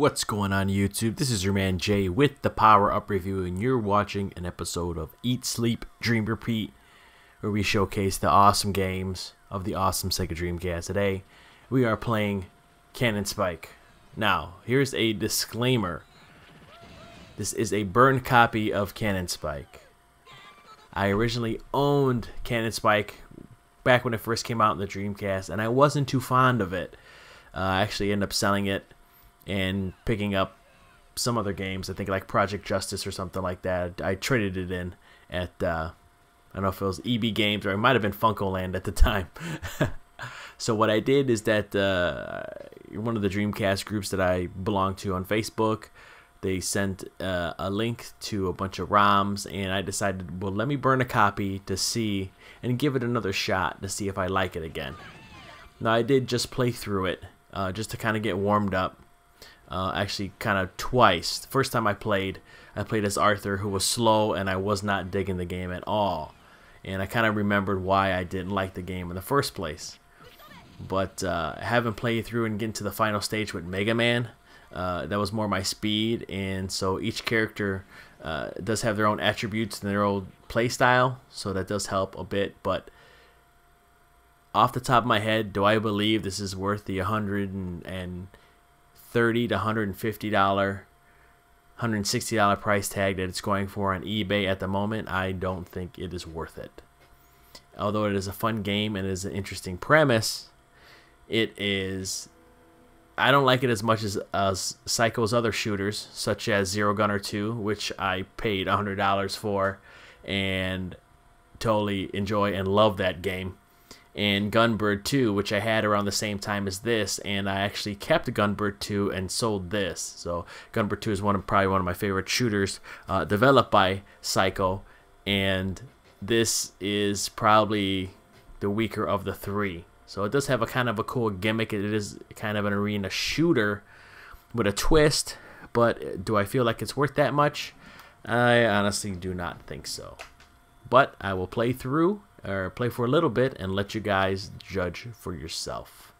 What's going on YouTube? This is your man Jay with the Power Up Review, and you're watching an episode of Eat, Sleep, Dream, Repeat, where we showcase the awesome games of the awesome Sega Dreamcast. Today, we are playing Gunspike. Now, here's a disclaimer. This is a burned copy of Gunspike. I originally owned Gunspike back when it first came out in the Dreamcast, and I wasn't too fond of it. I actually ended up selling it and picking up some other games. I think like Project Justice or something like that. I traded it in at, I don't know if it was EB Games or it might have been Funkoland at the time. So what I did is that one of the Dreamcast groups that I belong to on Facebook, they sent a link to a bunch of ROMs, and I decided, well, let me burn a copy to see and give it another shot to see if I like it again. Now, I did just play through it just to kind of get warmed up. Actually, kind of twice. The first time I played as Arthur, who was slow, and I was not digging the game at all. And I kind of remembered why I didn't like the game in the first place. But having played through and getting to the final stage with Mega Man, that was more my speed. And so each character does have their own attributes and their own play style, so that does help a bit. But off the top of my head, do I believe this is worth the $130 to $150, $160 price tag that it's going for on eBay at the moment? I don't think it is worth it. Although it is a fun game and it is an interesting premise, it is, I don't like it as much as Psikyo's other shooters, such as Zero Gunner 2, which I paid $100 for and totally enjoy and love that game. And Gunbird 2, which I had around the same time as this, and I actually kept Gunbird 2 and sold this. So Gunbird 2 is probably one of my favorite shooters, developed by Psikyo, and this is probably the weaker of the three. So it does have a kind of a cool gimmick. It is kind of an arena shooter with a twist, but do I feel like it's worth that much? I honestly do not think so. But I will play through, or play for a little bit, and let you guys judge for yourself.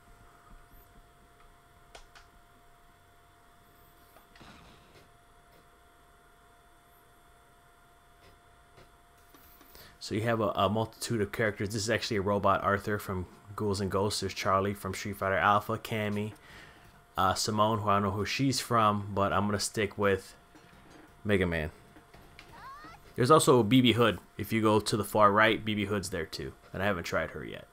So you have a multitude of characters. This is actually a robot Arthur from Ghouls and Ghosts. There's Charlie from Street Fighter Alpha, Cammy, Simone, who I don't know who she's from, but I'm going to stick with Mega Man. There's also BB Hood. If you go to the far right, BB Hood's there too, and I haven't tried her yet.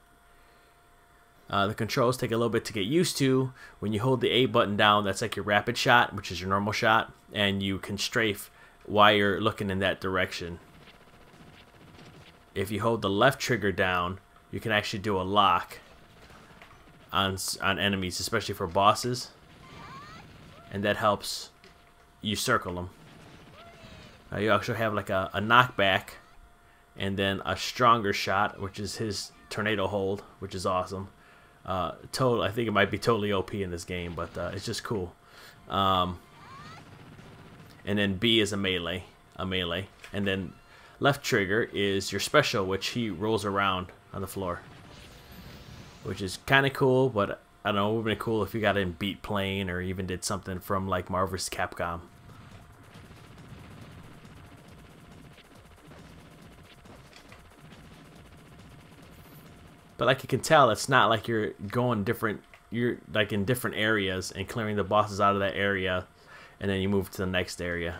The controls take a little bit to get used to. When you hold the A button down, that's like your rapid shot, which is your normal shot, and you can strafe while you're looking in that direction. If you hold the left trigger down, you can actually do a lock on enemies, especially for bosses, and that helps you circle them. You actually have like a knockback, and then a stronger shot, which is his tornado hold, which is awesome. I think it might be totally OP in this game, but it's just cool. And then B is a melee, and then left trigger is your special, which he rolls around on the floor, which is kind of cool. But I don't know, it would have been cool if you got in Beat Plane or even did something from like Marvel vs. Capcom. But like you can tell, it's not like you're going you're like in different areas and clearing the bosses out of that area, and then you move to the next area.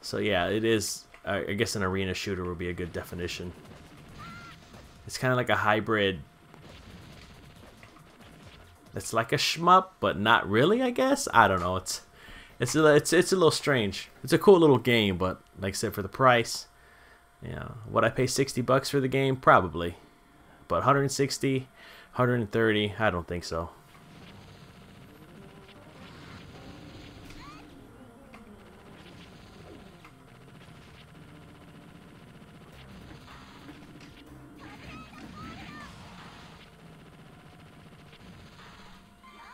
So yeah, it is, I guess an arena shooter would be a good definition. It's kind of like a hybrid. It's like a shmup, but not really, I guess. I don't know. It's a little strange. It's a cool little game, but like I said, for the price, yeah, would I pay $60 for the game? Probably. But 160, 130, I don't think so.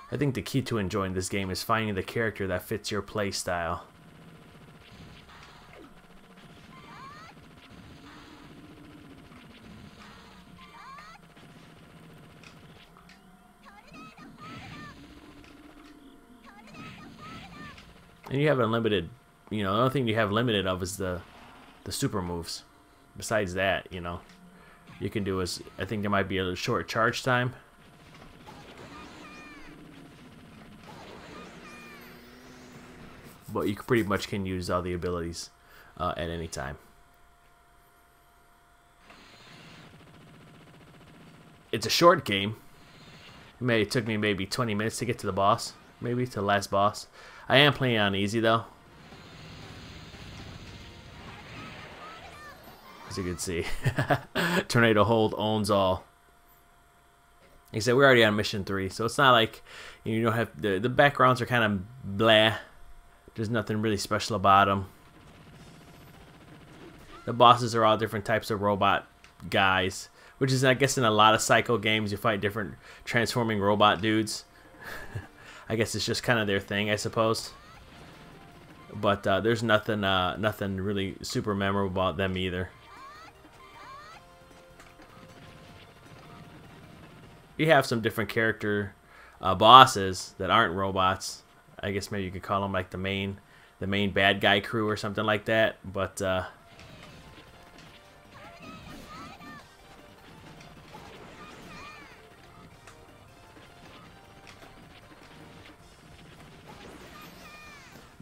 I think the key to enjoying this game is finding the character that fits your play style. And you have unlimited, you know, the only thing you have limited of is the super moves. Besides that, you know, you can do is, I think there might be a short charge time. But you pretty much can use all the abilities at any time. It's a short game. It took me maybe 20 minutes to get to the boss. Maybe to the last boss. I am playing on easy though. As you can see. Tornado Hold owns all. Like I said, we're already on mission 3. So it's not like you don't have... The backgrounds are kind of blah. There's nothing really special about them. The bosses are all different types of robot guys. Which is, I guess, in a lot of Psycho games, you fight different transforming robot dudes. I guess it's just kind of their thing, I suppose. But there's nothing really super memorable about them either. You have some different character bosses that aren't robots. I guess maybe you could call them like the main bad guy crew or something like that.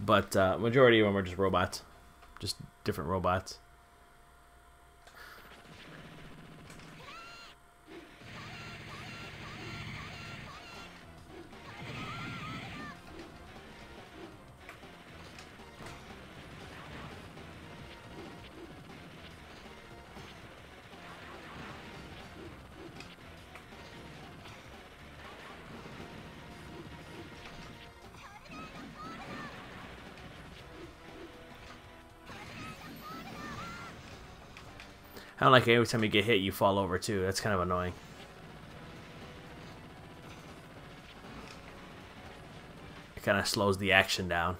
But majority of them are just robots. Just different robots. I don't like it every time you get hit, you fall over too. That's kind of annoying. It kind of slows the action down.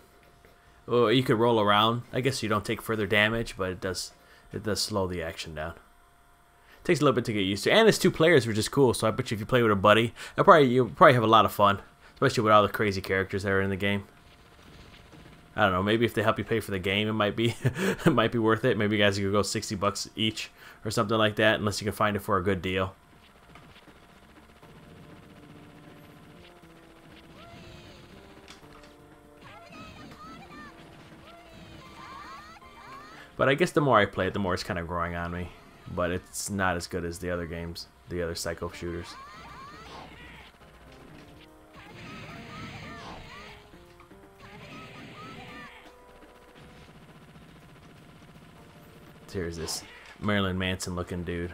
Oh, you could roll around. I guess you don't take further damage, but it does slow the action down. It takes a little bit to get used to, and it's 2 players, which is cool. So I bet you if you play with a buddy, you'll probably have a lot of fun, especially with all the crazy characters that are in the game. I don't know. Maybe if they help you pay for the game, it might be it might be worth it. Maybe you guys could go $60 each or something like that, unless you can find it for a good deal. But I guess the more I play it, the more it's kind of growing on me. But it's not as good as the other games, the other Psycho shooters. Here's this Marilyn Manson looking dude.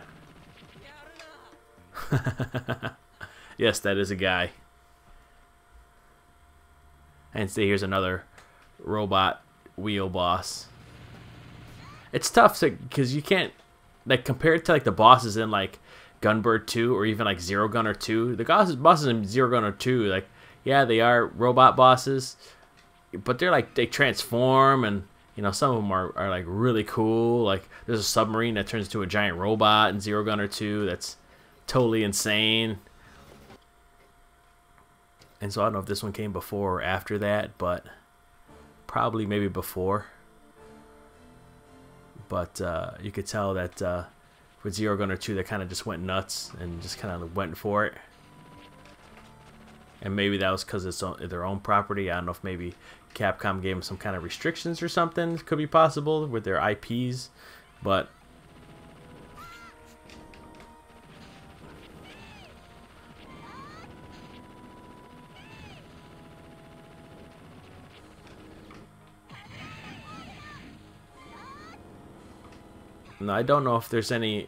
Yes, that is a guy. And see, here's another robot wheel boss. It's tough because you can't, like, compared to like the bosses in like Gunbird 2 or even like Zero Gunner 2. The bosses in Zero Gunner 2, like, yeah, they are robot bosses, but they're like, they transform, and you know, some of them are like really cool. Like there's a submarine that turns into a giant robot in Zero Gunner 2 that's totally insane. And so I don't know if this one came before or after that, but probably maybe before. But you could tell that with Zero Gunner 2 they kind of just went nuts and just kind of went for it. And maybe that was because it's their own property. I don't know if maybe Capcom gave them some kind of restrictions or something. Could be possible with their IPs, but no, I don't know if there's any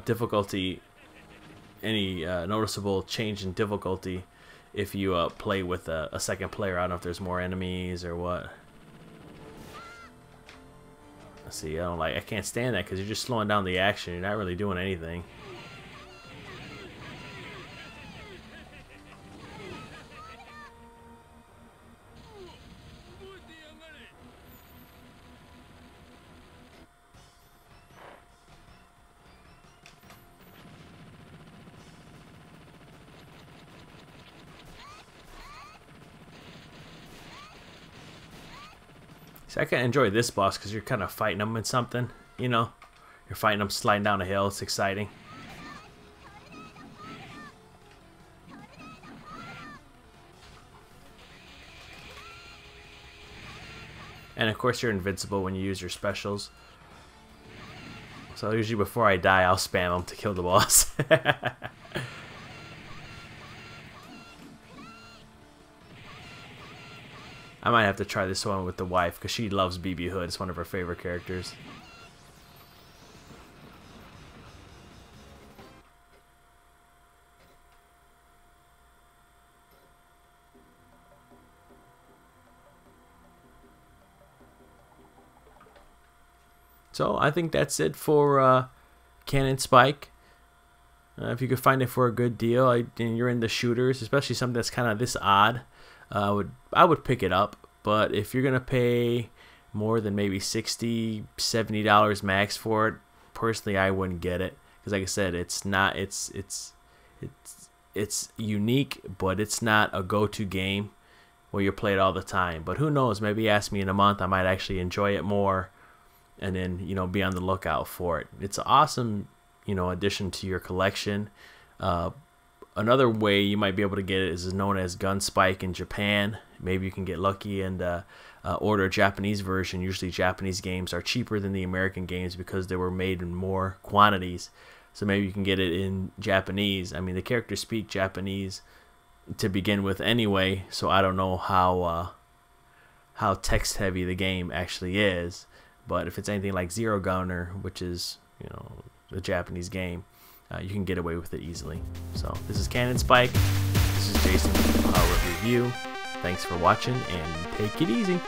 difficulty, any noticeable change in difficulty if you play with a second player. I don't know if there's more enemies or what. Let's see, I can't stand that because you're just slowing down the action. You're not really doing anything. See, I can enjoy this boss because you're kind of fighting them in something, you know? You're fighting them sliding down a hill. It's exciting. And of course you're invincible when you use your specials. So usually before I die, I'll spam them to kill the boss. I might have to try this one with the wife because she loves BB Hood. It's one of her favorite characters. So I think that's it for Gunspike. If you could find it for a good deal, and you're into shooters, especially something that's kind of this odd, I would pick it up. But if you're gonna pay more than maybe $60, $70 max for it, personally I wouldn't get it because, like I said, it's unique, but it's not a go-to game where you play it all the time. But who knows? Maybe ask me in a month, I might actually enjoy it more, and then be on the lookout for it. It's an awesome addition to your collection. Another way you might be able to get it is known as Gunspike in Japan. Maybe you can get lucky and order a Japanese version. Usually Japanese games are cheaper than the American games because they were made in more quantities. So maybe you can get it in Japanese. I mean, the characters speak Japanese to begin with anyway, so I don't know how text heavy the game actually is. But if it's anything like Zero Gunner, which is the Japanese game, you can get away with it easily. So this is Gunspike. This is Jason with the Power Up Review. Thanks for watching and take it easy.